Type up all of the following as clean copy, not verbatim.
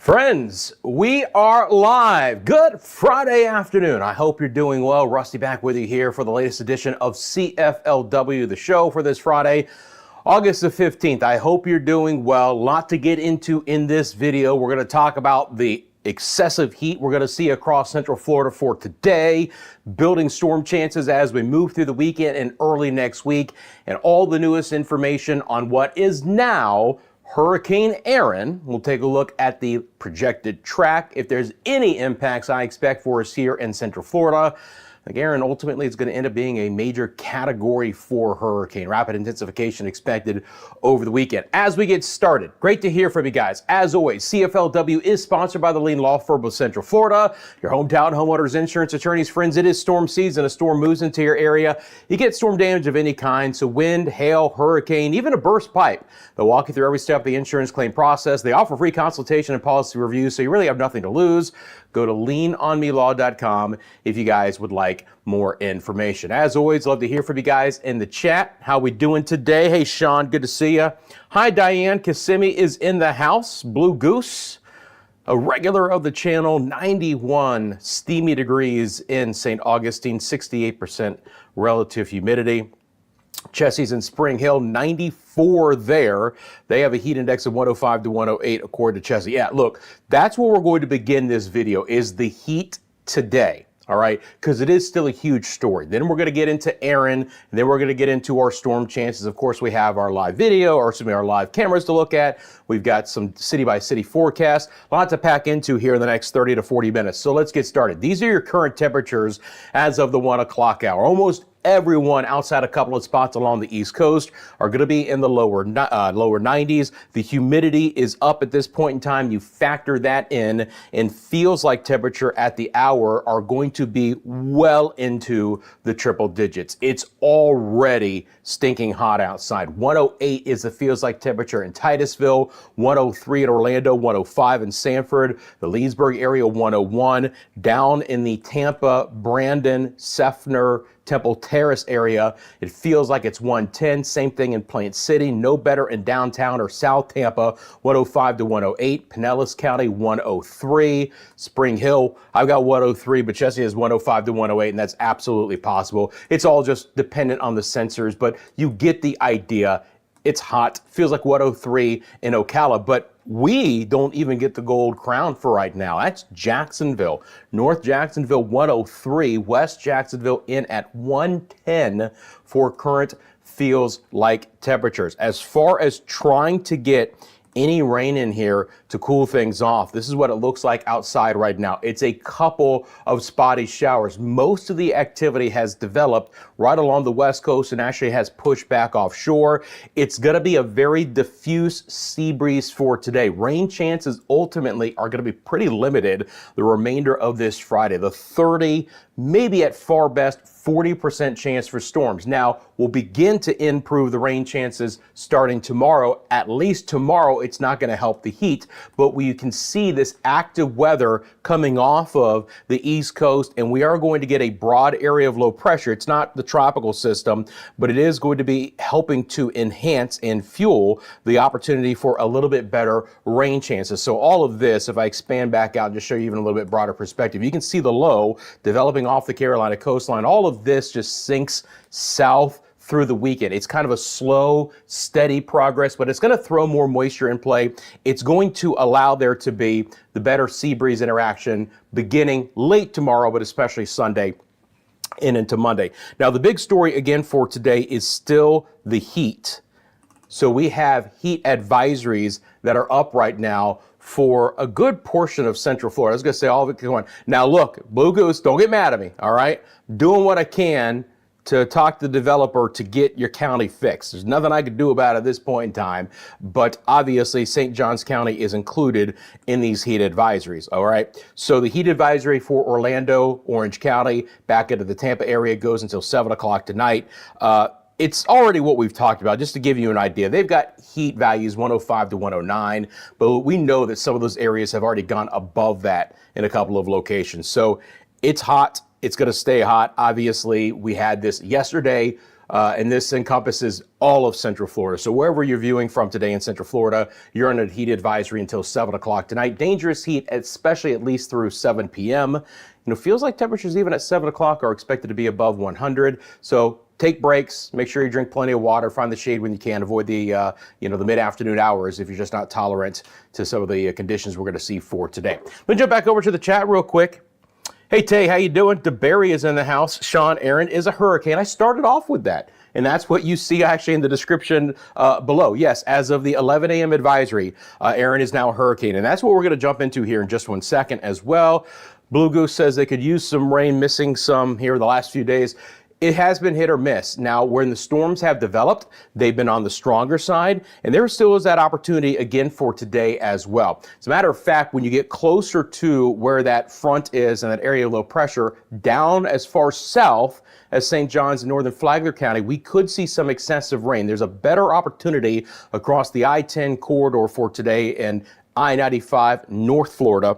Friends, we are live. Good Friday afternoon. I hope you're doing well. Rusty back with you here for the latest edition of CFLW, the show for this Friday, August the 15th. I hope you're doing well. A lot to get into in this video. We're going to talk about the excessive heat we're going to see across Central Florida for today, building storm chances as we move through the weekend and early next week, and all the newest information on what is now Hurricane Erin. We'll take a look at the projected track, if there's any impacts I expect for us here in Central Florida. I think Erin ultimately is going to end up being a major Category 4 hurricane. Rapid intensification expected over the weekend. As we get started, great to hear from you guys. As always, CFLW is sponsored by the leading law firm of Central Florida, your hometown homeowners insurance attorneys. Friends, it is storm season. A storm moves into your area. You get storm damage of any kind, so wind, hail, hurricane, even a burst pipe. They'll walk you through every step of the insurance claim process. They offer free consultation and policy reviews, so you really have nothing to lose. Go to leanonmelaw.com if you guys would like more information. As always, love to hear from you guys in the chat. How we doing today? Hey, Sean, good to see you. Hi, Diane. Kissimmee is in the house. Blue Goose, a regular of the channel, 91 steamy degrees in St. Augustine, 68% relative humidity. Chessie's in Spring Hill, 94 there. They have a heat index of 105 to 108 according to Chessie. Yeah, look, that's where we're going to begin this video, is the heat today. All right, because it is still a huge story. Then we're going to get into Erin, and then we're going to get into our storm chances. Of course, we have our live video, or excuse me, our live cameras to look at. We've got some city by city forecast, a lot to pack into here in the next 30 to 40 minutes. So let's get started. These are your current temperatures as of the 1 o'clock hour. Almost everyone outside a couple of spots along the East Coast are going to be in the lower 90s. The humidity is up at this point in time. You factor that in, and feels like temperature at the hour are going to be well into the triple digits. It's already stinking hot outside. 108 is the feels like temperature in Titusville, 103 in Orlando, 105 in Sanford, the Leesburg area 101, down in the Tampa, Brandon, Seffner, Temple Terrace area, it feels like it's 110. Same thing in Plant City, no better in downtown or South Tampa, 105 to 108. Pinellas County, 103. Spring Hill, I've got 103, but Chessie has 105 to 108, and that's absolutely possible. It's all just dependent on the sensors, but you get the idea. It's hot, feels like 103 in Ocala, but we don't even get the gold crown for right now. That's Jacksonville. North Jacksonville, 103. West Jacksonville in at 110 for current feels like temperatures. As far as trying to get any rain in here to cool things off, this is what it looks like outside right now. It's a couple of spotty showers. Most of the activity has developed right along the West Coast and actually has pushed back offshore. It's going to be a very diffuse sea breeze for today. Rain chances ultimately are going to be pretty limited the remainder of this Friday. The 30, maybe at far best, 40% chance for storms. Now, we'll begin to improve the rain chances starting tomorrow. At least tomorrow, it's not going to help the heat, but we can see this active weather coming off of the East Coast, and we are going to get a broad area of low pressure. It's not the tropical system, but it is going to be helping to enhance and fuel the opportunity for a little bit better rain chances. So all of this, if I expand back out and just show you even a little bit broader perspective, you can see the low developing off the Carolina coastline. All of this just sinks south through the weekend. It's kind of a slow, steady progress, but it's going to throw more moisture in play. It's going to allow there to be the better sea breeze interaction beginning late tomorrow, but especially Sunday and into Monday. Now, the big story again for today is still the heat. So we have heat advisories that are up right now for a good portion of Central Florida. I was going to say all of it going. Now look, Blue Goose, don't get mad at me, all right? Doing what I can to talk to the developer to get your county fixed. There's nothing I could do about it at this point in time, but obviously St. Johns County is included in these heat advisories, all right? So the heat advisory for Orlando, Orange County, back into the Tampa area goes until 7 o'clock tonight. It's already what we've talked about. Just to give you an idea, they've got heat values 105 to 109, but we know that some of those areas have already gone above that in a couple of locations. So it's hot. It's going to stay hot. Obviously, we had this yesterday. and this encompasses all of Central Florida. So wherever you're viewing from today in Central Florida, you're on a heat advisory until 7 o'clock tonight. Dangerous heat, especially at least through 7 p.m. Feels like temperatures even at 7 o'clock are expected to be above 100. So take breaks, make sure you drink plenty of water, find the shade when you can, avoid the, the mid-afternoon hours if you're just not tolerant to some of the conditions we're going to see for today. Let me jump back over to the chat real quick. Hey, Tay, how you doing? DeBerry is in the house. Sean, Erin is a hurricane. I started off with that, and that's what you see actually in the description below. Yes, as of the 11 a.m. advisory, Erin is now a hurricane, and that's what we're going to jump into here in just 1 second as well. Blue Goose says they could use some rain, missing some here the last few days. It has been hit or miss. Now, when the storms have developed, they've been on the stronger side, and there still is that opportunity again for today as well. As a matter of fact, when you get closer to where that front is and that area of low pressure, down as far south as St. John's and northern Flagler County, we could see some excessive rain. There's a better opportunity across the I-10 corridor for today in I-95 North Florida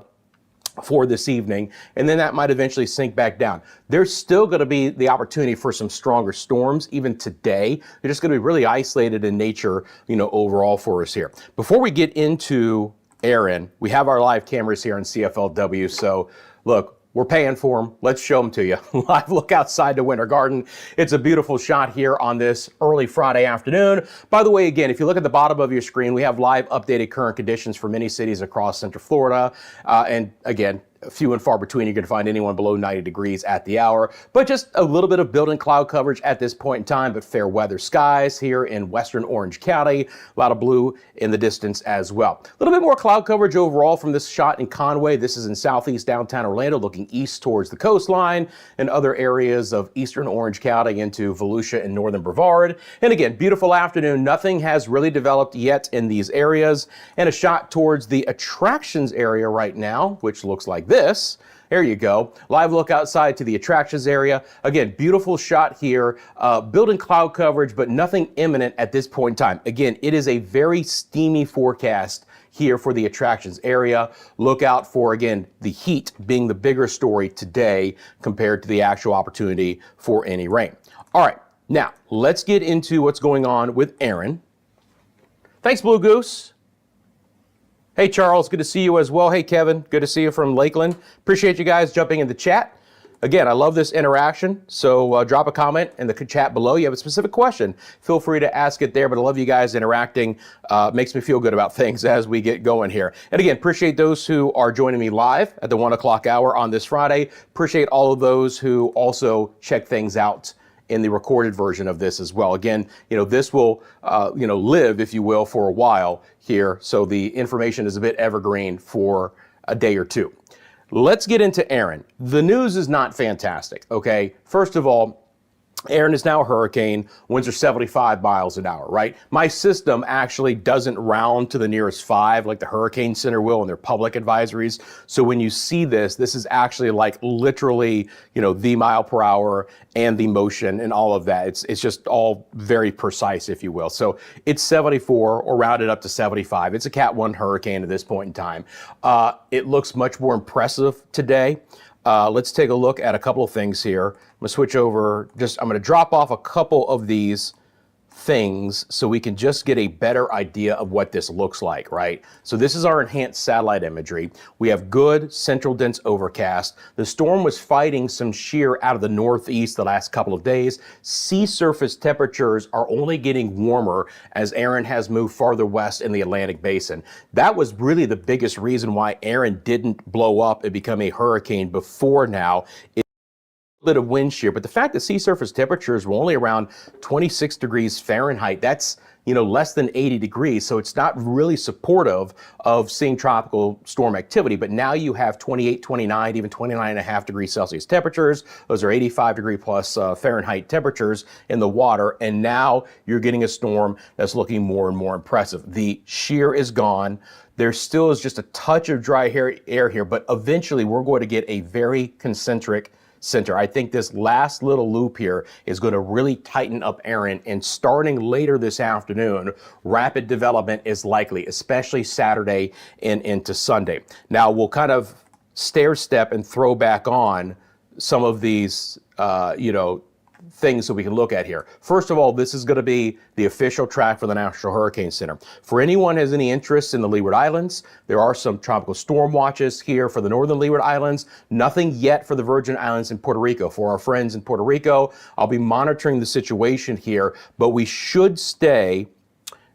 for this evening, and then that might eventually sink back down. There's still going to be the opportunity for some stronger storms even today. They're just going to be really isolated in nature, overall for us here. Before we get into Erin, we have our live cameras here on CFLW. So look, we're paying for them. Let's show them to you. Live look outside the Winter Garden. It's a beautiful shot here on this early Friday afternoon. By the way, again, if you look at the bottom of your screen, we have live updated current conditions for many cities across Central Florida. And again, few and far between you're going to find anyone below 90 degrees at the hour, but just a little bit of building cloud coverage at this point in time, but fair weather skies here in western Orange County, a lot of blue in the distance as well. A little bit more cloud coverage overall from this shot in Conway. This is in southeast downtown Orlando, looking east towards the coastline and other areas of eastern Orange County into Volusia and northern Brevard. And again, beautiful afternoon. Nothing has really developed yet in these areas, and a shot towards the attractions area right now, which looks like this. There you go. Live look outside to the attractions area. Again, beautiful shot here. Building cloud coverage, but nothing imminent at this point in time. Again, it is a very steamy forecast here for the attractions area. Look out for, again, the heat being the bigger story today compared to the actual opportunity for any rain. All right, now let's get into what's going on with Erin. Thanks, Blue Goose. Hey, Charles, good to see you as well. Hey, Kevin, good to see you from Lakeland. Appreciate you guys jumping in the chat. Again, I love this interaction, so drop a comment in the chat below. You have a specific question, feel free to ask it there, but I love you guys interacting. Makes me feel good about things as we get going here. And again, appreciate those who are joining me live at the 1 o'clock hour on this Friday. Appreciate all of those who also check things out in the recorded version of this as well. Again, this will, live, if you will, for a while here. So the information is a bit evergreen for a day or two. Let's get into Erin. The news is not fantastic, okay? First of all, Erin is now a hurricane. Winds are 75 miles an hour, right? My system actually doesn't round to the nearest 5 like the Hurricane Center will in their public advisories. So when you see this, this is actually like literally, the mile per hour and the motion and all of that. It's just all very precise, if you will. So it's 74 or rounded up to 75. It's a Cat 1 hurricane at this point in time. It looks much more impressive today. Let's take a look at a couple of things here. I'm gonna switch over, I'm gonna drop off a couple of these things so we can just get a better idea of what this looks like, right? So this is our enhanced satellite imagery. We have good central dense overcast. The storm was fighting some shear out of the northeast the last couple of days. Sea surface temperatures are only getting warmer as Erin has moved farther west in the Atlantic basin. That was really the biggest reason why Erin didn't blow up and become a hurricane before now. Bit of wind shear, but the fact that sea surface temperatures were only around 26 degrees Fahrenheit, that's less than 80 degrees, so it's not really supportive of seeing tropical storm activity. But now you have 28, 29, even 29.5 degrees Celsius temperatures. Those are 85 degree plus Fahrenheit temperatures in the water, and now you're getting a storm that's looking more and more impressive. The shear is gone. There still is just a touch of dry air here, but eventually we're going to get a very concentric center. I think this last little loop here is going to really tighten up Erin, and starting later this afternoon, rapid development is likely, especially Saturday and into Sunday. Now we'll kind of stair step and throw back on some of these, things that we can look at here. First of all, this is going to be the official track for the National Hurricane Center. For anyone who has any interest in the Leeward Islands, there are some tropical storm watches here for the northern Leeward Islands. Nothing yet for the Virgin Islands in Puerto Rico. For our friends in Puerto Rico, I'll be monitoring the situation here, but we should stay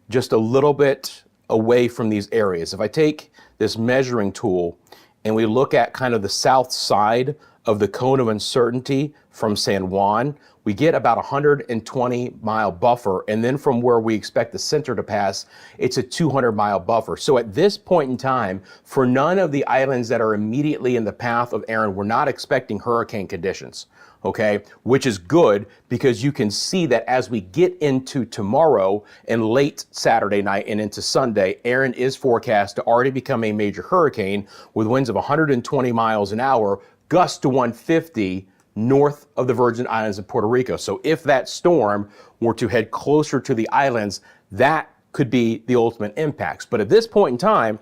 just a little bit away from these areas. If I take this measuring tool and we look at kind of the south side of the cone of uncertainty from San Juan, we get about 120-mile buffer, and then from where we expect the center to pass, it's a 200-mile buffer. So at this point in time, for none of the islands that are immediately in the path of Erin, we're not expecting hurricane conditions, okay? Which is good, because you can see that as we get into tomorrow and late Saturday night and into Sunday, Erin is forecast to already become a major hurricane with winds of 120 miles an hour, gusts to 150 north of the Virgin Islands of Puerto Rico. So if that storm were to head closer to the islands, that could be the ultimate impacts. But at this point in time,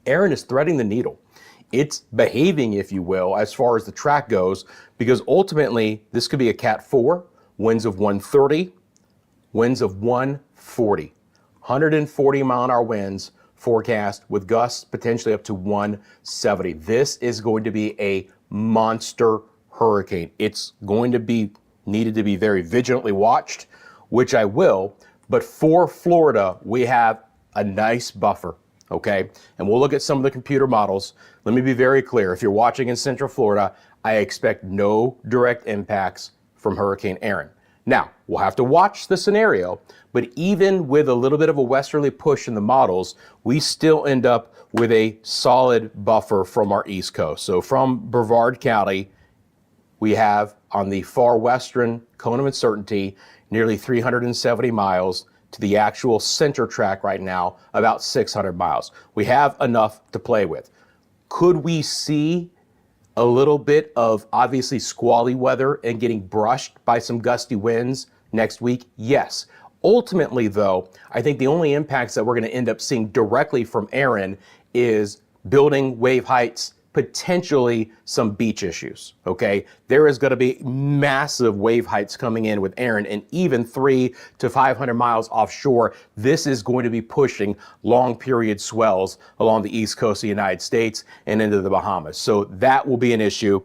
Erin is threading the needle. It's behaving, if you will, as far as the track goes, because ultimately this could be a Cat 4, winds of 130, winds of 140, 140 mile an hour winds forecast with gusts potentially up to 170. This is going to be a monster hurricane. It's going to be needed to be very vigilantly watched, which I will. But for Florida, we have a nice buffer, okay? And we'll look at some of the computer models. Let me be very clear. If you're watching in Central Florida, I expect no direct impacts from Hurricane Erin. Now, we'll have to watch the scenario, but even with a little bit of a westerly push in the models, we still end up with a solid buffer from our East Coast. So from Brevard County, we have on the far western cone of uncertainty, nearly 370 miles to the actual center track right now, about 600 miles. We have enough to play with. Could we see a little bit of obviously squally weather and getting brushed by some gusty winds next week? Yes. Ultimately, though, I think the only impacts that we're going to end up seeing directly from Erin is building wave heights, potentially some beach issues, okay? There is going to be massive wave heights coming in with Erin, and even 300 to 500 miles offshore, this is going to be pushing long period swells along the east coast of the United States and into the Bahamas. So that will be an issue.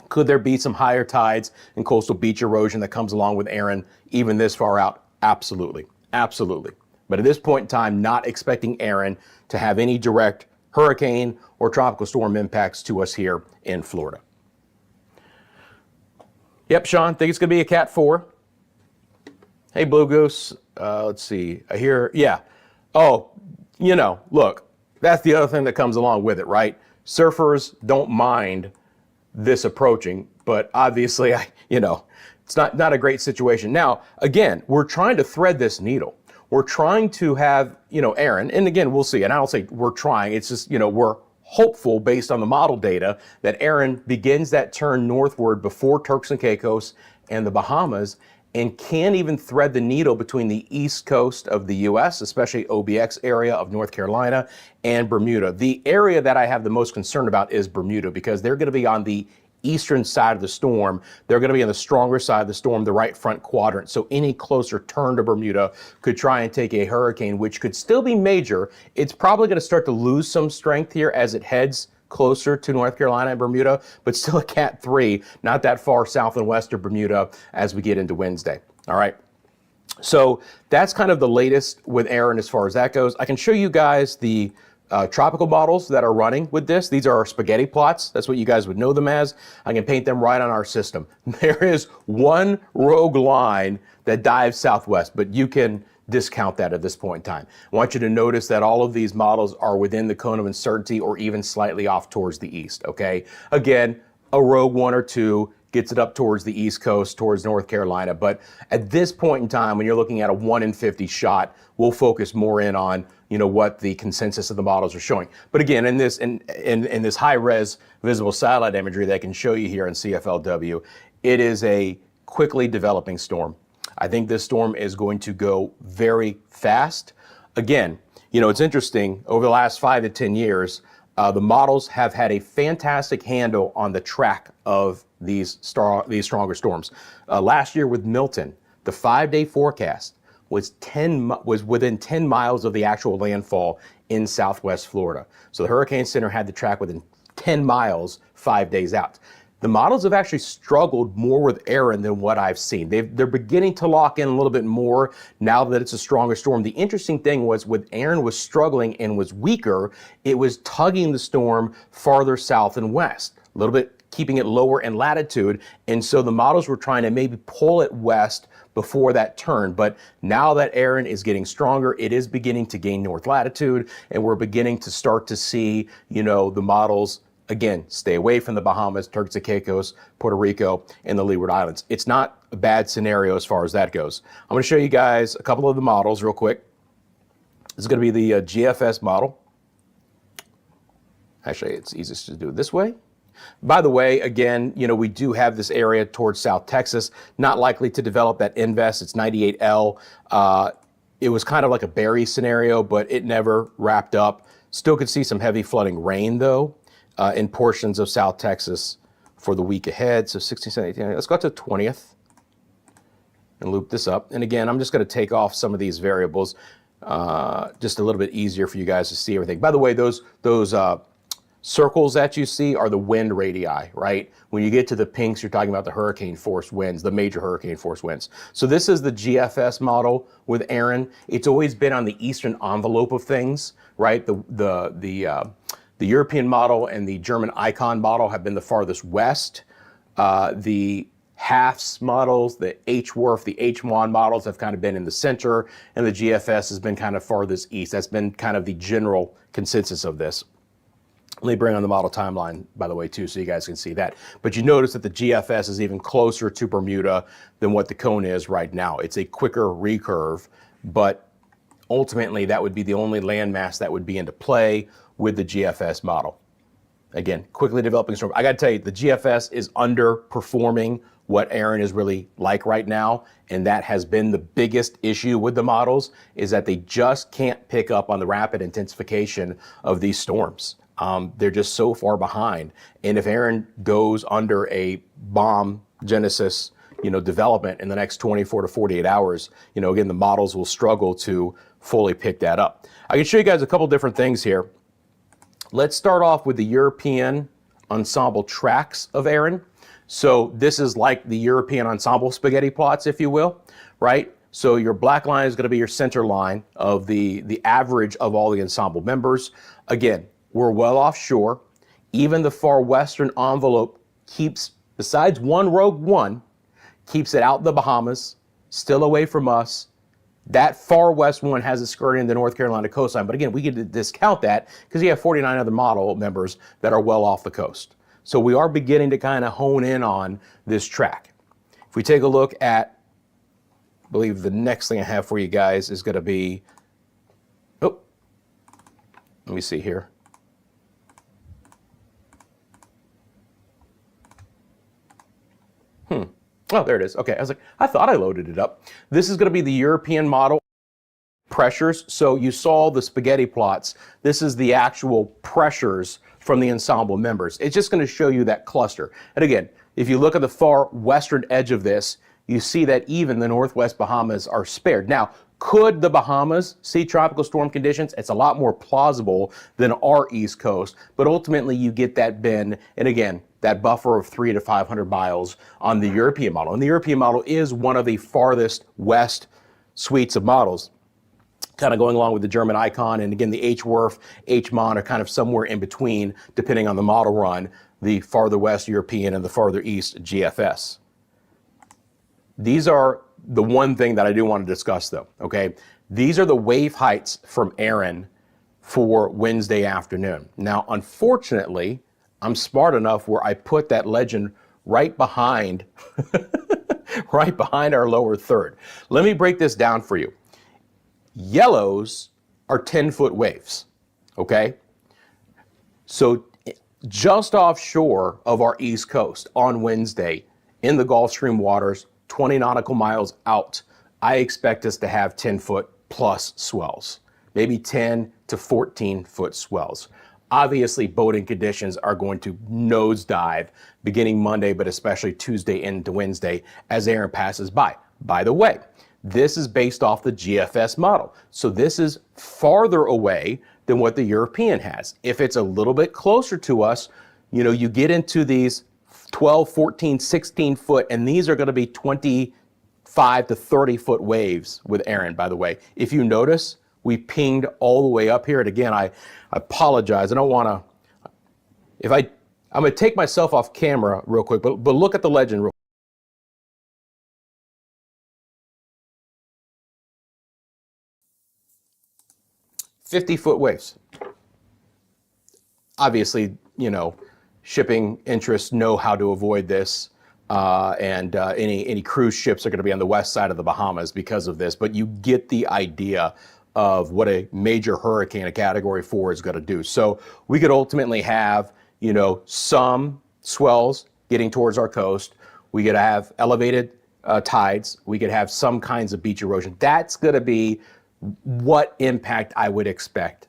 Could there be some higher tides and coastal beach erosion that comes along with Erin even this far out? Absolutely, absolutely. But at this point in time, not expecting Erin to have any direct hurricane or tropical storm impacts to us here in Florida. Yep, Sean, think it's going to be a Cat 4. Hey, Blue Goose. Let's see. I hear, yeah. Oh, you know, look, that's the other thing that comes along with it, right? Surfers don't mind this approaching, but obviously, it's not a great situation. Now, again, we're trying to thread this needle. We're trying to have, Erin, and again, we'll see, and I don't say we're trying, it's just, we're hopeful based on the model data that Erin begins that turn northward before Turks and Caicos and the Bahamas, and can even thread the needle between the east coast of the U.S., especially OBX area of North Carolina and Bermuda. The area that I have the most concern about is Bermuda, because they're going to be on the eastern side of the storm. They're going to be on the stronger side of the storm, the right front quadrant. So any closer turn to Bermuda could try and take a hurricane, which could still be major. It's probably going to start to lose some strength here as it heads closer to North Carolina and Bermuda, but still a Cat 3, not that far south and west of Bermuda as we get into Wednesday. All right. So that's kind of the latest with Erin as far as that goes. I can show you guys the tropical models that are running with this. These are our spaghetti plots. That's what you guys would know them as. I can paint them right on our system. There is one rogue line that dives southwest, but you can discount that at this point in time. I want you to notice that all of these models are within the cone of uncertainty or even slightly off towards the east, okay? Again, a rogue one or two gets it up towards the east coast, towards North Carolina. But at this point in time, when you're looking at a 1 in 50 shot, we'll focus more in on, what the consensus of the models are showing. But again, in this high-res visible satellite imagery that I can show you here in CFLW, it is a quickly developing storm. I think this storm is going to go very fast. Again, it's interesting, over the last 5 to 10 years, The models have had a fantastic handle on the track of these stronger storms. Last year with Milton, the 5-day forecast was within 10 miles of the actual landfall in Southwest Florida. So the Hurricane Center had the track within 10 miles 5 days out. The models have actually struggled more with Erin than what I've seen. They're beginning to lock in a little bit more now that it's a stronger storm. The interesting thing was with Erin was struggling and was weaker, it was tugging the storm farther south and west, a little bit keeping it lower in latitude. And so the models were trying to maybe pull it west before that turn. But now that Erin is getting stronger, it is beginning to gain north latitude, and we're beginning to start to see, the models again, stay away from the Bahamas, Turks and Caicos, Puerto Rico, and the Leeward Islands. It's not a bad scenario as far as that goes. I'm going to show you guys a couple of the models real quick. This is going to be the GFS model. Actually, it's easiest to do it this way. By the way, again, we do have this area towards South Texas, not likely to develop that invest. It's 98L. It was kind of like a Barry scenario, but it never wrapped up. Still could see some heavy flooding rain, though. In portions of South Texas for the week ahead. So 16, 17, 18, let's go to the 20th and loop this up. And again, I'm just going to take off some of these variables just a little bit easier for you guys to see everything. By the way, those circles that you see are the wind radii, right? When you get to the pinks, you're talking about the hurricane force winds, the major hurricane force winds. So this is the GFS model with Erin. It's always been on the eastern envelope of things, right? The European model and the German Icon model have been the farthest west. The HAFS models, the HWRF, the HMON models have kind of been in the center, and the GFS has been kind of farthest east. That's been kind of the general consensus of this. Let me bring on the model timeline, by the way, too, so you guys can see that. But you notice that the GFS is even closer to Bermuda than what the cone is right now. It's a quicker recurve, but ultimately that would be the only landmass that would be into play with the GFS model. Again, quickly developing storm. I got to tell you, the GFS is underperforming what Erin is really like right now, and that has been the biggest issue with the models, is that they just can't pick up on the rapid intensification of these storms. They're just so far behind. And if Erin goes under a bomb genesis, development in the next 24 to 48 hours, again, the models will struggle to fully pick that up. I can show you guys a couple different things here. Let's start off with the European ensemble tracks of Erin. So this is like the European ensemble spaghetti plots, if you will, right? So your black line is going to be your center line of the average of all the ensemble members. Again, we're well offshore. Even the far western envelope keeps, besides one rogue one, keeps it out in the Bahamas, still away from us. That far west one has it skirting the North Carolina coastline. But again, we get to discount that because you have 49 other model members that are well off the coast. So we are beginning to kind of hone in on this track. If we take a look at, I believe the next thing I have for you guys is going to be, let me see here. Oh, there it is. Okay, I was like, I thought I loaded it up. This is going to be the European model pressures. So you saw the spaghetti plots. This is the actual pressures from the ensemble members. It's just going to show you that cluster. And again, if you look at the far western edge of this, you see that even the Northwest Bahamas are spared. Now, could the Bahamas see tropical storm conditions? It's a lot more plausible than our East Coast, but ultimately you get that bend, and again, that buffer of 300 to 500 miles on the European model. And the European model is one of the farthest west suites of models, kind of going along with the German Icon. And again, the HWRF, HMON are kind of somewhere in between, depending on the model run, the farther west European and the farther east GFS. These are the one thing that I do want to discuss, though, okay? These are the wave heights from Erin for Wednesday afternoon. Now, unfortunately, I'm smart enough where I put that legend right behind, right behind our lower third. Let me break this down for you. Yellows are 10-foot waves, okay? So just offshore of our East Coast on Wednesday in the Gulf Stream waters, 20 nautical miles out, I expect us to have 10-foot plus swells, maybe 10 to 14-foot swells. Obviously, boating conditions are going to nosedive beginning Monday, but especially Tuesday into Wednesday as Erin passes by. By the way, this is based off the GFS model. So this is farther away than what the European has. If it's a little bit closer to us, you know, you get into these 12, 14, 16 foot, and these are going to be 25 to 30 foot waves with Erin, by the way. If you notice, we pinged all the way up here. And again, I apologize. I don't want to, I'm going to take myself off camera real quick, but look at the legend real quick. 50-foot waves. Obviously, you know, shipping interests know how to avoid this, and any cruise ships are going to be on the west side of the Bahamas because of this. But you get the idea of what a major hurricane, a Category 4, is going to do. So we could ultimately have, you know, some swells getting towards our coast. We could have elevated tides. We could have some kinds of beach erosion. That's going to be what impact I would expect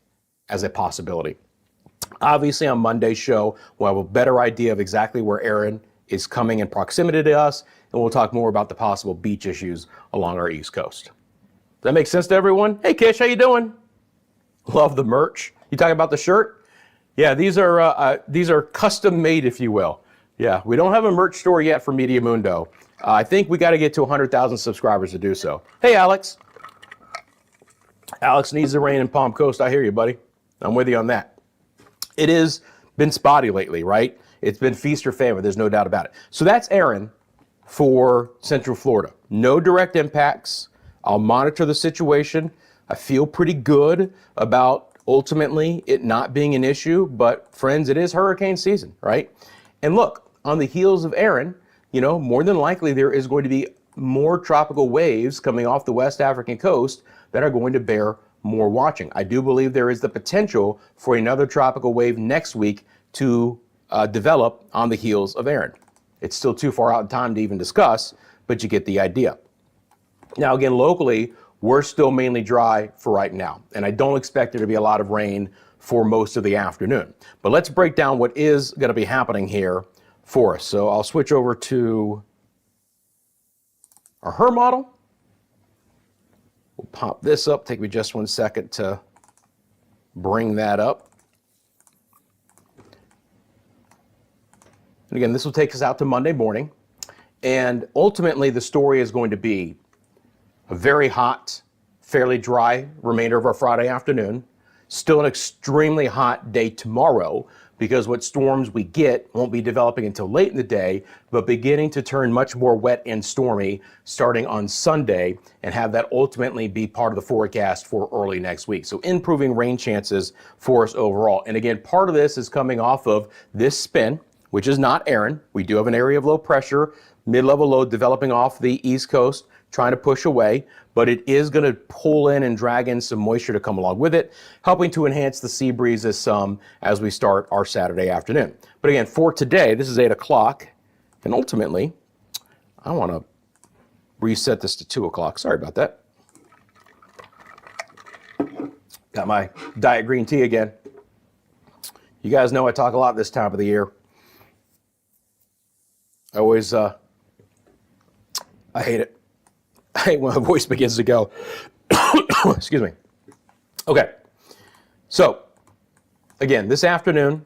as a possibility. Obviously, on Monday's show, we'll have a better idea of exactly where Erin is coming in proximity to us, and we'll talk more about the possible beach issues along our East Coast. Does that make sense to everyone? Hey, Kish, how you doing? Love the merch. You talking about the shirt? Yeah, these are custom made, if you will. Yeah, we don't have a merch store yet for Media Mundo. I think we got to get to 100,000 subscribers to do so. Hey, Alex. Alex needs the rain in Palm Coast. I hear you, buddy. I'm with you on that. It has been spotty lately, right? It's been feast or famine. There's no doubt about it. So that's Erin for Central Florida. No direct impacts. I'll monitor the situation. I feel pretty good about ultimately it not being an issue, but friends, it is hurricane season, right? And look, on the heels of Erin, you know, more than likely there is going to be more tropical waves coming off the West African coast that are going to bear more watching. I do believe there is the potential for another tropical wave next week to develop on the heels of Erin. It's still too far out in time to even discuss, but you get the idea. Now, again, locally, we're still mainly dry for right now, and I don't expect there to be a lot of rain for most of the afternoon. But let's break down what is going to be happening here for us. So I'll switch over to our HER model. We'll pop this up. Take me just 1 second to bring that up. And again, this will take us out to Monday morning. And ultimately, the story is going to be a very hot, fairly dry remainder of our Friday afternoon. Still an extremely hot day tomorrow, because what storms we get won't be developing until late in the day, but beginning to turn much more wet and stormy starting on Sunday, and have that ultimately be part of the forecast for early next week. So improving rain chances for us overall. And again, part of this is coming off of this spin, which is not Erin. We do have an area of low pressure, mid-level low developing off the East Coast, trying to push away, but it is going to pull in and drag in some moisture to come along with it, helping to enhance the sea breezes some as we start our Saturday afternoon. But again, for today, this is 8 o'clock, and ultimately, I want to reset this to 2 o'clock. Sorry about that. Got my diet green tea again. You guys know I talk a lot this time of the year. I always, I hate it. I hate when my voice begins to go. Excuse me. Okay. So, again, this afternoon,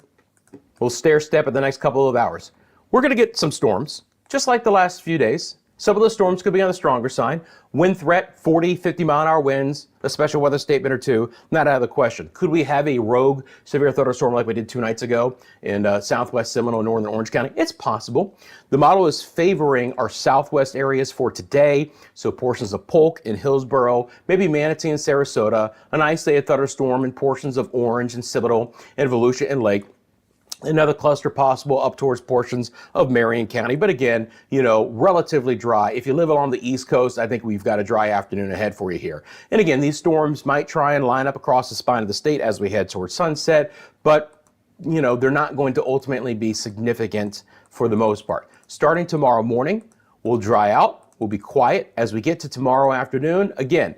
we'll stair step at the next couple of hours. We're going to get some storms, just like the last few days. Some of the storms could be on the stronger side. Wind threat, 40, 50 mile an hour winds, a special weather statement or two, not out of the question. Could we have a rogue severe thunderstorm like we did 2 nights ago in southwest Seminole, northern Orange County? It's possible. The model is favoring our southwest areas for today, so portions of Polk and Hillsborough, maybe Manatee and Sarasota, an isolated thunderstorm in portions of Orange and Citadel and Volusia and Lake. Another cluster possible up towards portions of Marion County. But again, you know, relatively dry. If you live along the East Coast, I think we've got a dry afternoon ahead for you here. And again, these storms might try and line up across the spine of the state as we head towards sunset, but you know, they're not going to ultimately be significant for the most part. Starting tomorrow morning, we'll dry out. We'll be quiet as we get to tomorrow afternoon. Again,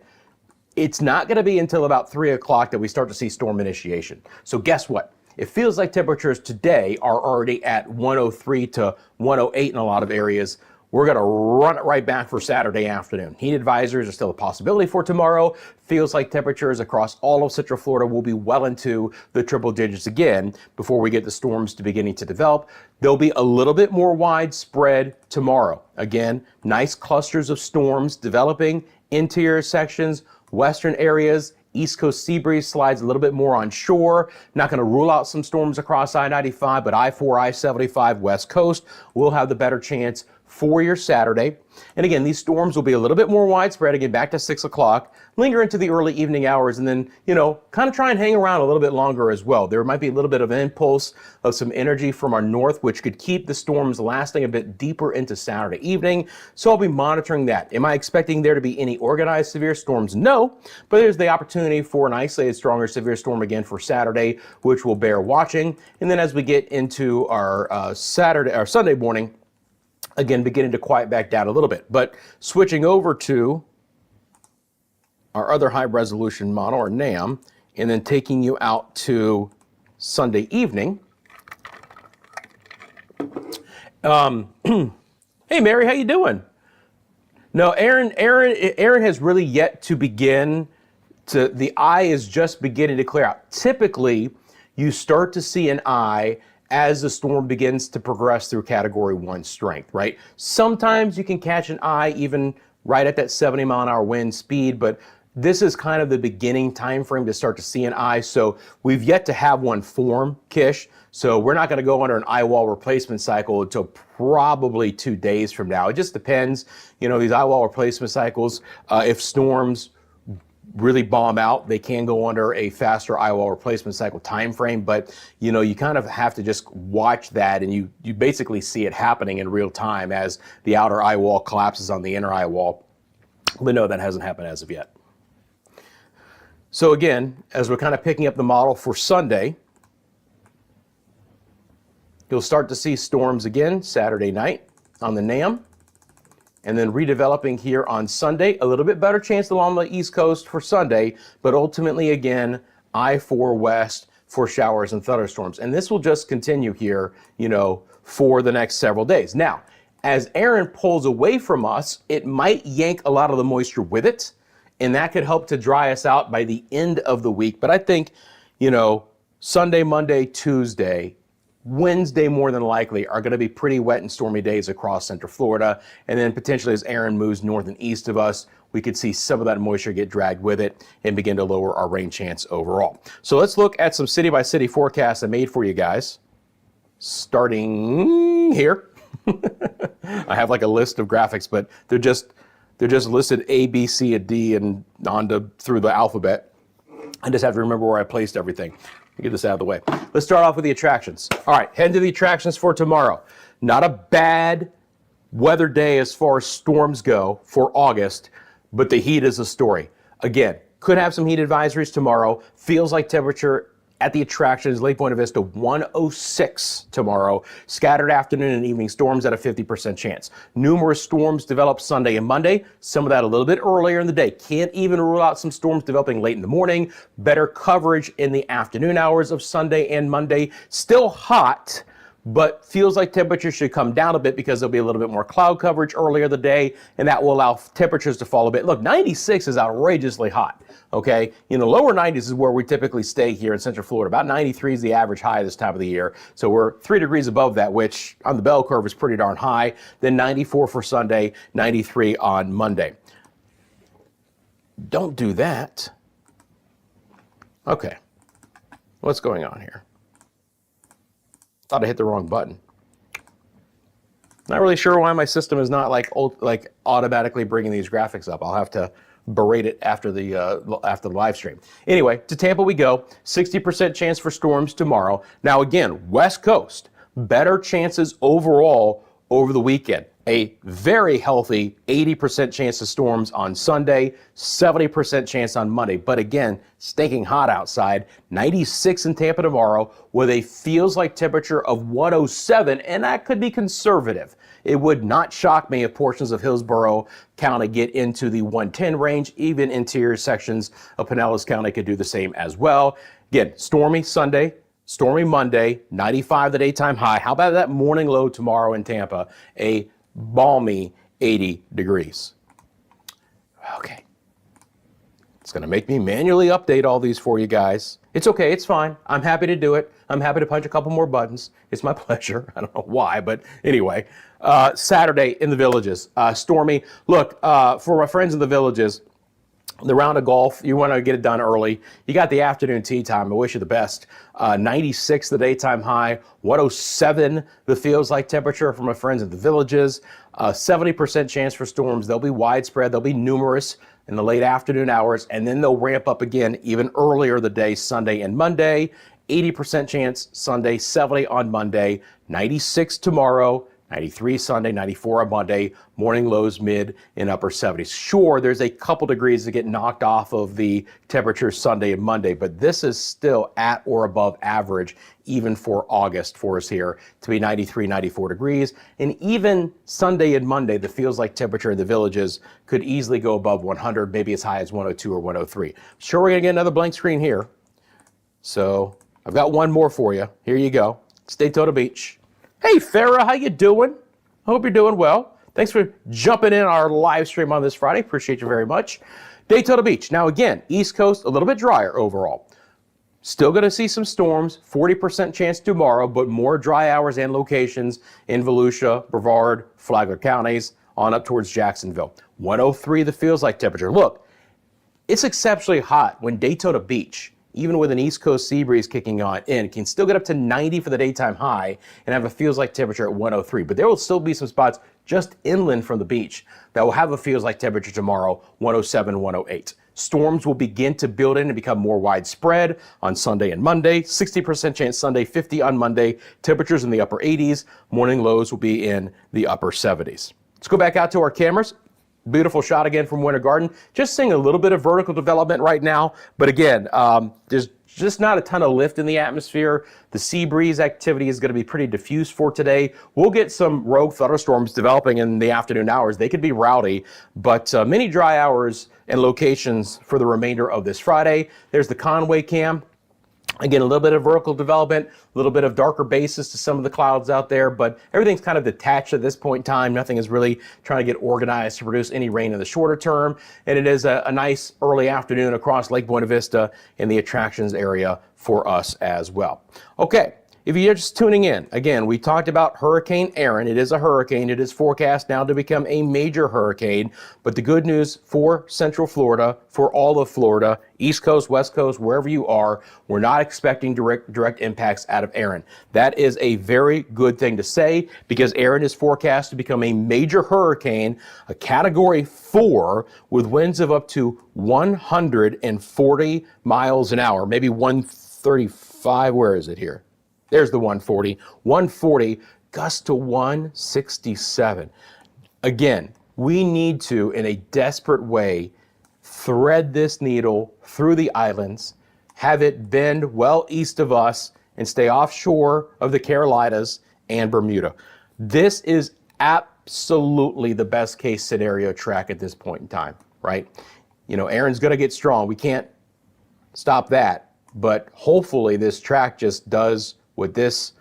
it's not going to be until about 3 o'clock that we start to see storm initiation. So guess what? It feels like temperatures today are already at 103 to 108 in a lot of areas. We're going to run it right back for Saturday afternoon. Heat advisories are still a possibility for tomorrow. Feels like temperatures across all of Central Florida will be well into the triple digits again before we get the storms to beginning to develop. They'll be a little bit more widespread tomorrow. Again, nice clusters of storms developing, interior sections, western areas. East Coast sea breeze slides a little bit more on shore. Not going to rule out some storms across I-95, but I-4, I-75, West Coast will have the better chance for your Saturday. And again, these storms will be a little bit more widespread, again, back to 6 o'clock, linger into the early evening hours, and then, kind of try and hang around a little bit longer as well. There might be a little bit of an impulse of some energy from our north, which could keep the storms lasting a bit deeper into Saturday evening. So I'll be monitoring that. Am I expecting there to be any organized severe storms? No, but there's the opportunity for an isolated stronger severe storm again for Saturday, which will bear watching. And then as we get into our Sunday morning, again, beginning to quiet back down a little bit. But switching over to our other high resolution model, or NAM, and then taking you out to Sunday evening. Hey, Mary, how you doing? No, Erin has really yet to begin to, the eye is just beginning to clear out. Typically, you start to see an eye as the storm begins to progress through category 1 strength, right? Sometimes you can catch an eye even right at that 70-mile-an-hour wind speed, but this is kind of the beginning time frame to start to see an eye. So we've yet to have one form, Kish. So we're not going to go under an eye wall replacement cycle until probably 2 days from now. It just depends, these eye wall replacement cycles, if storms really bomb out, they can go under a faster eye wall replacement cycle time frame, but you kind of have to just watch that, and you basically see it happening in real time as the outer eye wall collapses on the inner eye wall. But no, that hasn't happened as of yet. So again, as we're kind of picking up the model for Sunday, you'll start to see storms again Saturday night on the NAM. And then redeveloping here on Sunday, a little bit better chance along the East Coast for Sunday, but ultimately again, I-4 west for showers and thunderstorms. And this will just continue here, for the next several days. Now, as Erin pulls away from us, it might yank a lot of the moisture with it, and that could help to dry us out by the end of the week. But I think, Sunday, Monday, Tuesday, Wednesday, more than likely, are going to be pretty wet and stormy days across Central Florida. And then potentially as Erin moves north and east of us, we could see some of that moisture get dragged with it and begin to lower our rain chance overall. So let's look at some city by city forecasts I made for you guys. Starting here. I have like a list of graphics, but they're just listed A, B, C, and D and through the alphabet. I just have to remember where I placed everything. Get this out of the way. Let's start off with the attractions. All right, heading to the attractions for tomorrow. Not a bad weather day as far as storms go for August, but the heat is a story. Again, could have some heat advisories tomorrow. Feels like temperature at the attractions, Lake Buena Vista, 106 tomorrow. Scattered afternoon and evening storms at a 50% chance. Numerous storms develop Sunday and Monday. Some of that a little bit earlier in the day. Can't even rule out some storms developing late in the morning. Better coverage in the afternoon hours of Sunday and Monday. Still hot, but feels like temperatures should come down a bit because there'll be a little bit more cloud coverage earlier in the day, and that will allow temperatures to fall a bit. Look, 96 is outrageously hot. Okay, lower 90s is where we typically stay here in Central Florida. About 93 is the average high this time of the year. So we're 3 degrees above that, which on the bell curve is pretty darn high. Then 94 for Sunday, 93 on Monday. Don't do that. Okay, what's going on here? Thought I hit the wrong button. Not really sure why my system is not like automatically bringing these graphics up. I'll have to berate it after the live stream. Anyway, to Tampa we go. 60% chance for storms tomorrow. Now again, West Coast, better chances overall over the weekend. A very healthy 80% chance of storms on Sunday, 70% chance on Monday. But again, stinking hot outside. 96 in Tampa tomorrow with a feels like temperature of 107, and that could be conservative. It would not shock me if portions of Hillsborough County get into the 110 range. Even interior sections of Pinellas County could do the same as well. Again, stormy Sunday, Stormy Monday, 95 the daytime high. How about that morning low tomorrow in Tampa? A balmy 80 degrees. Okay. It's going to make me manually update all these for you guys. It's okay. It's fine. I'm happy to do it. I'm happy to punch a couple more buttons. It's my pleasure. I don't know why, but anyway. Saturday in the Villages. Stormy. Look, for my friends in the Villages, the round of golf, you want to get it done early. You got the afternoon tee time. I wish you the best. 96 the daytime high, 107 the feels like temperature for my friends at the Villages. 70% chance for storms. They'll be widespread. They'll be numerous in the late afternoon hours, and then they'll ramp up again even earlier the day, Sunday and Monday. 80% chance Sunday, 70 on Monday, 96 tomorrow, 93 Sunday, 94 on Monday, morning lows mid and upper 70s. Sure, there's a couple degrees that get knocked off of the temperatures Sunday and Monday, but this is still at or above average even for August for us here to be 93, 94 degrees. And even Sunday and Monday, the feels like temperature in the Villages could easily go above 100, maybe as high as 102 or 103. Sure, we're gonna get another blank screen here. So I've got one more for you. Here you go. It's Daytona Beach. Hey, Farah, how you doing? Hope you're doing well. Thanks for jumping in our live stream on this Friday. Appreciate you very much. Daytona Beach. Now, again, East Coast, a little bit drier overall. Still going to see some storms, 40% chance tomorrow, but more dry hours and locations in Volusia, Brevard, Flagler counties, on up towards Jacksonville. 103 the feels like temperature. Look, it's exceptionally hot when Daytona Beach, even with an East Coast sea breeze kicking in, can still get up to 90 for the daytime high and have a feels like temperature at 103. But there will still be some spots just inland from the beach that will have a feels like temperature tomorrow, 107, 108. Storms will begin to build in and become more widespread on Sunday and Monday. 60% chance Sunday, 50 on Monday. Temperatures in the upper 80s. Morning lows will be in the upper 70s. Let's go back out to our cameras. Beautiful shot again from Winter Garden. Just seeing a little bit of vertical development right now. But again, there's just not a ton of lift in the atmosphere. The sea breeze activity is going to be pretty diffuse for today. We'll get some rogue thunderstorms developing in the afternoon hours. They could be rowdy, but many dry hours and locations for the remainder of this Friday. There's the Conway cam. Again, a little bit of vertical development, a little bit of darker bases to some of the clouds out there, but everything's kind of detached at this point in time. Nothing is really trying to get organized to produce any rain in the shorter term. And it is a nice early afternoon across Lake Buena Vista in the attractions area for us as well. Okay. If you're just tuning in, again, we talked about Hurricane Erin. It is a hurricane. It is forecast now to become a major hurricane. But the good news for Central Florida, for all of Florida, East Coast, West Coast, wherever you are, we're not expecting direct impacts out of Erin. That is a very good thing to say because Erin is forecast to become a major hurricane, a Category 4 with winds of up to 140 miles an hour, maybe 135. Where is it here? There's the 140. 140, gusts to 167. Again, we need to, in a desperate way, thread this needle through the islands, have it bend well east of us, and stay offshore of the Carolinas and Bermuda. This is absolutely the best case scenario track at this point in time, right? You know, Erin's going to get strong. We can't stop that, but hopefully this track just does what this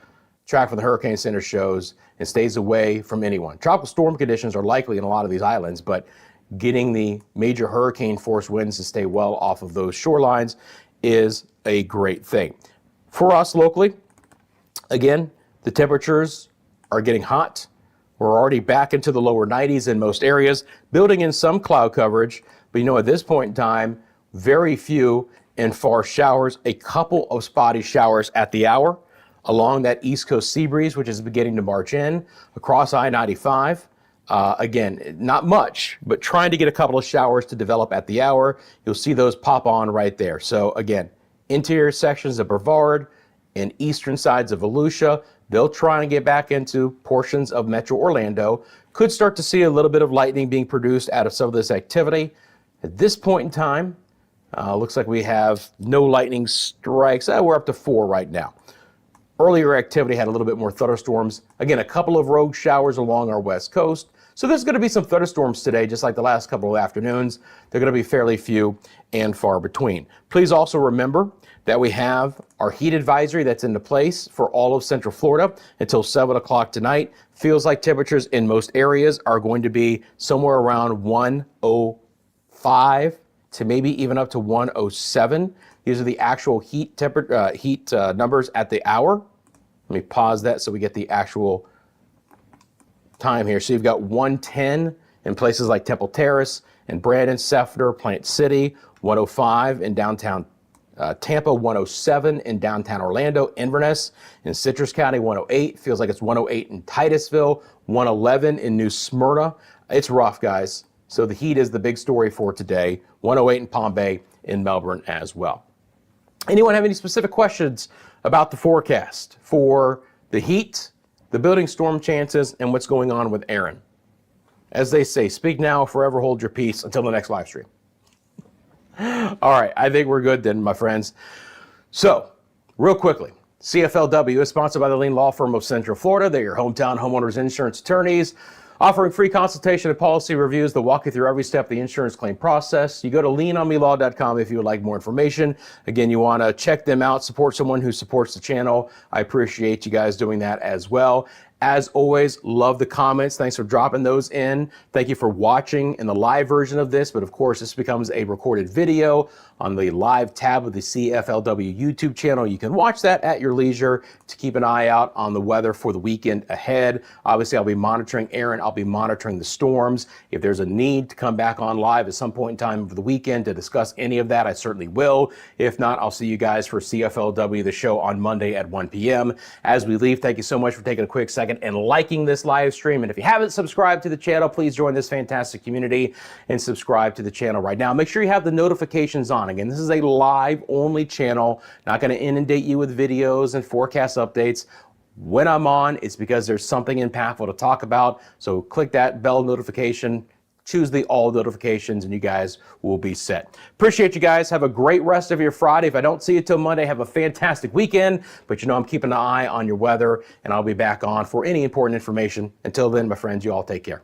track from the Hurricane Center shows and stays away from anyone. Tropical storm conditions are likely in a lot of these islands, but getting the major hurricane force winds to stay well off of those shorelines is a great thing. For us locally, again, the temperatures are getting hot. We're already back into the lower 90s in most areas, building in some cloud coverage, but you know, at this point in time, very few and far showers, a couple of spotty showers at the hour along that East Coast sea breeze, which is beginning to march in across I-95. Again, not much, but trying to get a couple of showers to develop at the hour. You'll see those pop on right there. So again, interior sections of Brevard and eastern sides of Volusia, they'll try and get back into portions of Metro Orlando. Could start to see a little bit of lightning being produced out of some of this activity. At this point in time, looks like we have no lightning strikes. We're up to 4 right now. Earlier activity had a little bit more thunderstorms. Again, a couple of rogue showers along our west coast. So there's going to be some thunderstorms today, just like the last couple of afternoons. They're going to be fairly few and far between. Please also remember that we have our heat advisory that's into place for all of Central Florida until 7 o'clock tonight. Feels like temperatures in most areas are going to be somewhere around 105 to maybe even up to 107. These are the actual heat numbers at the hour. Let me pause that so we get the actual time here. So you've got 110 in places like Temple Terrace and Brandon, Sefner, Plant City, 105 in downtown Tampa, 107 in downtown Orlando, Inverness, in Citrus County, 108. Feels like it's 108 in Titusville, 111 in New Smyrna. It's rough, guys. So the heat is the big story for today. 108 in Palm Bay, in Melbourne as well. Anyone have any specific questions about the forecast for the heat, the building storm chances, and what's going on with Erin? As they say, speak now, forever hold your peace until the next live stream. All right, I think we're good then, my friends. So, real quickly, CFLW is sponsored by the leading law firm of Central Florida. They're your hometown homeowners insurance attorneys, offering free consultation and policy reviews that walk you through every step of the insurance claim process. You go to leanonmelaw.com if you would like more information. Again, you want to check them out, support someone who supports the channel. I appreciate you guys doing that as well. As always, love the comments. Thanks for dropping those in. Thank you for watching in the live version of this, but of course, this becomes a recorded video on the live tab of the CFLW YouTube channel. You can watch that at your leisure to keep an eye out on the weather for the weekend ahead. Obviously, I'll be monitoring Erin. I'll be monitoring the storms. If there's a need to come back on live at some point in time over the weekend to discuss any of that, I certainly will. If not, I'll see you guys for CFLW, the show on Monday at 1 p.m. As we leave, thank you so much for taking a quick second and liking this live stream. And if you haven't subscribed to the channel, please join this fantastic community and subscribe to the channel right now. Make sure you have the notifications on. Again, this is a live only channel, not going to inundate you with videos and forecast updates. When I'm on, it's because there's something impactful to talk about. So click that bell notification, choose the all notifications, and you guys will be set. Appreciate you guys. Have a great rest of your Friday. If I don't see you till Monday, have a fantastic weekend. But you know I'm keeping an eye on your weather, and I'll be back on for any important information. Until then, my friends, you all take care.